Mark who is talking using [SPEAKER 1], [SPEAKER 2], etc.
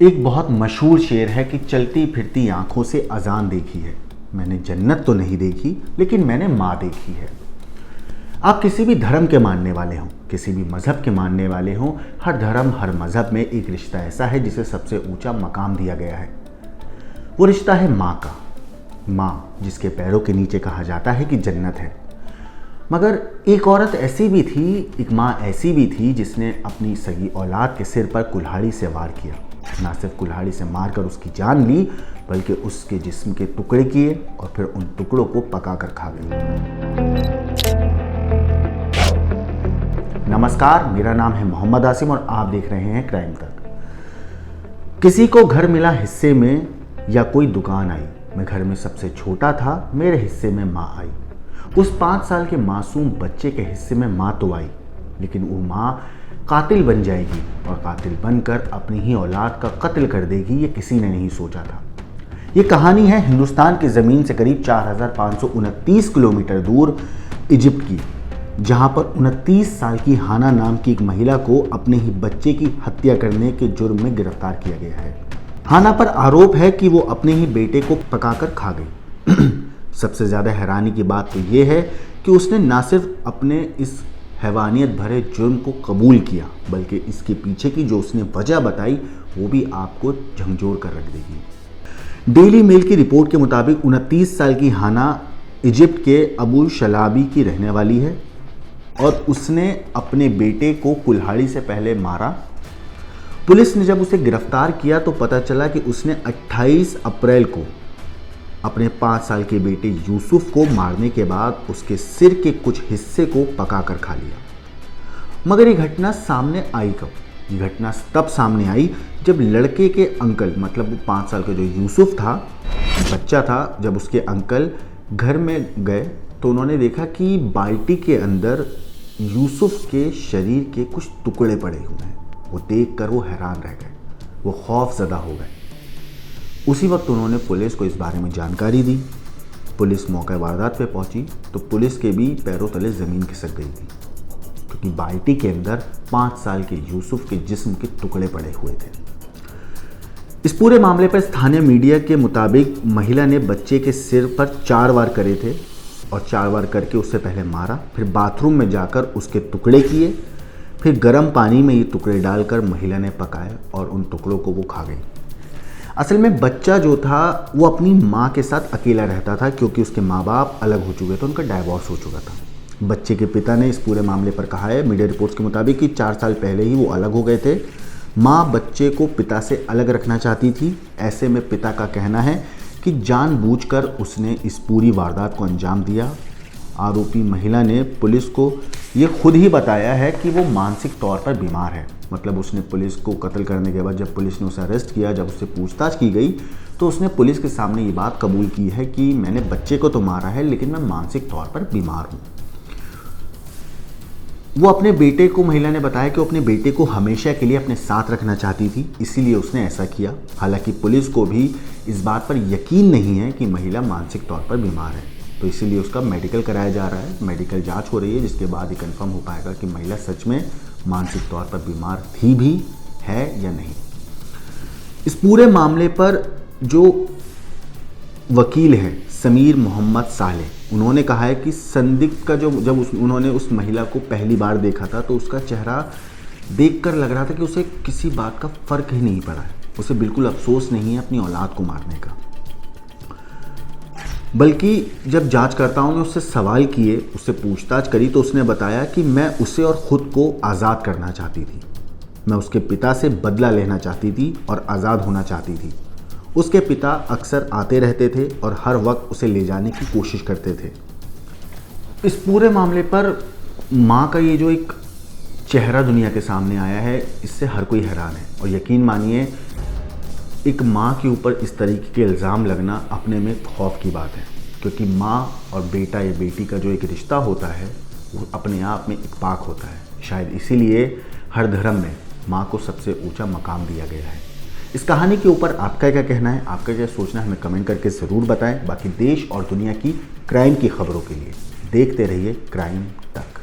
[SPEAKER 1] एक बहुत मशहूर शेर है कि चलती फिरती आंखों से अजान देखी है। मैंने जन्नत तो नहीं देखी, लेकिन मैंने माँ देखी है। आप किसी भी धर्म के मानने वाले हों, किसी भी मज़हब के मानने वाले हों, हर धर्म हर मज़हब में एक रिश्ता ऐसा है जिसे सबसे ऊंचा मकाम दिया गया है। वो रिश्ता है माँ का। माँ जिसके पैरों के नीचे कहा जाता है कि जन्नत है। मगर एक औरत ऐसी भी थी, एक माँ ऐसी भी थी जिसने अपनी सगी औलाद के सिर पर कुल्हाड़ी से वार किया। ना सिर्फ कुल्हाड़ी से मारकर उसकी जान ली, बल्कि उसके जिस्म के टुकड़े किए और फिर उन टुकड़ों को पकाकर खा गई। नमस्कार, मेरा नाम है मोहम्मद आसिम और आप देख रहे हैं क्राइम तक। किसी को घर मिला हिस्से में या कोई दुकान आई। मैं घर में सबसे छोटा था, मेरे हिस्से में माँ आई। उस 5 साल के मासूम बच्चे के हिस्से में माँ तो आई, लेकिन वो माँ कातिल बन जाएगी और कातिल बनकर अपनी ही औलाद का कत्ल कर देगी, ये किसी ने नहीं सोचा था। ये कहानी है हिंदुस्तान की ज़मीन से करीब 4529 किलोमीटर दूर इजिप्ट की, जहाँ पर 29 साल की हाना नाम की एक महिला को अपने ही बच्चे की हत्या करने के जुर्म में गिरफ्तार किया गया है। हाना पर आरोप है कि वो अपने ही बेटे को पकाकर खा गई। सबसे ज़्यादा हैरानी की बात तो ये है कि उसने न सिर्फ अपने इस हैवानियत भरे जुर्म को कबूल किया, बल्कि इसके पीछे की जो उसने वजह बताई वो भी आपको झंझोर कर रख देगी। डेली मेल की रिपोर्ट के मुताबिक 29 साल की हाना इजिप्ट के अबू शलाबी की रहने वाली है और उसने अपने बेटे को कुल्हाड़ी से पहले मारा। पुलिस ने जब उसे गिरफ्तार किया तो पता चला कि उसने 28 अप्रैल को अपने 5 साल के बेटे यूसुफ को मारने के बाद उसके सिर के कुछ हिस्से को पकाकर खा लिया। मगर ये घटना सामने आई कब? ये घटना तब सामने आई जब लड़के के अंकल, मतलब वो 5 साल का जो यूसुफ था, बच्चा था, जब उसके अंकल घर में गए तो उन्होंने देखा कि बाल्टी के अंदर यूसुफ के शरीर के कुछ टुकड़े पड़े हुए हैं। वो देखकर वो हैरान रह गए, वो खौफजदा हो गए। उसी वक्त उन्होंने पुलिस को इस बारे में जानकारी दी। पुलिस मौके वारदात पे पहुंची तो पुलिस के भी पैरों तले ज़मीन खिसक गई थी, क्योंकि बाल्टी के अंदर 5 साल के यूसुफ के जिस्म के टुकड़े पड़े हुए थे। इस पूरे मामले पर स्थानीय मीडिया के मुताबिक महिला ने बच्चे के सिर पर 4 वार करे थे और 4 वार करके उससे पहले मारा, फिर बाथरूम में जाकर उसके टुकड़े किए, फिर गर्म पानी में ये टुकड़े डालकर महिला ने पकाए और उन टुकड़ों को वो खा गई। असल में बच्चा जो था वो अपनी माँ के साथ अकेला रहता था, क्योंकि उसके माँ बाप अलग हो चुके थे, उनका डाइवोर्स हो चुका था। बच्चे के पिता ने इस पूरे मामले पर कहा है मीडिया रिपोर्ट्स के मुताबिक कि 4 साल पहले ही वो अलग हो गए थे। माँ बच्चे को पिता से अलग रखना चाहती थी। ऐसे में पिता का कहना है कि जानबूझकर उसने इस पूरी वारदात को अंजाम दिया। आरोपी महिला ने पुलिस को ये खुद ही बताया है कि वो मानसिक तौर पर बीमार है। मतलब उसने पुलिस को कत्ल करने के बाद जब पुलिस ने उसे अरेस्ट किया, जब उससे पूछताछ की गई तो उसने पुलिस के सामने ये बात कबूल की है कि मैंने बच्चे को तो मारा है, लेकिन मैं मानसिक तौर पर बीमार हूँ। वो अपने बेटे को, महिला ने बताया कि वो अपने बेटे को हमेशा के लिए अपने साथ रखना चाहती थी, इसीलिए उसने ऐसा किया। हालांकि पुलिस को भी इस बात पर यकीन नहीं है कि महिला मानसिक तौर पर बीमार है, तो इसीलिए उसका मेडिकल कराया जा रहा है। मेडिकल जांच हो रही है, जिसके बाद ही कंफर्म हो पाएगा कि महिला सच में मानसिक तौर पर बीमार थी भी है या नहीं। इस पूरे मामले पर जो वकील हैं समीर मोहम्मद सालेह, उन्होंने कहा है कि संदिग्ध का उन्होंने उस महिला को पहली बार देखा था तो उसका चेहरा देखकर लग रहा था कि उसे किसी बात का फ़र्क ही नहीं पड़ा है। उसे बिल्कुल अफसोस नहीं है अपनी औलाद को मारने का। बल्कि जब जांचकर्ताओं ने उससे सवाल किए, उससे पूछताछ करी, तो उसने बताया कि मैं उसे और ख़ुद को आज़ाद करना चाहती थी। मैं उसके पिता से बदला लेना चाहती थी और आज़ाद होना चाहती थी। उसके पिता अक्सर आते रहते थे और हर वक्त उसे ले जाने की कोशिश करते थे। इस पूरे मामले पर माँ का ये जो एक चेहरा दुनिया के सामने आया है, इससे हर कोई हैरान है। और यकीन मानिए, एक माँ के ऊपर इस तरीके के इल्ज़ाम लगना अपने में खौफ की बात है, क्योंकि माँ और बेटा या बेटी का जो एक रिश्ता होता है वो अपने आप में एक पाक होता है। शायद इसीलिए हर धर्म में माँ को सबसे ऊंचा मकाम दिया गया है। इस कहानी के ऊपर आपका क्या कहना है, आपका क्या सोचना है, हमें कमेंट करके ज़रूर बताएं। बाकी देश और दुनिया की क्राइम की खबरों के लिए देखते रहिए क्राइम तक।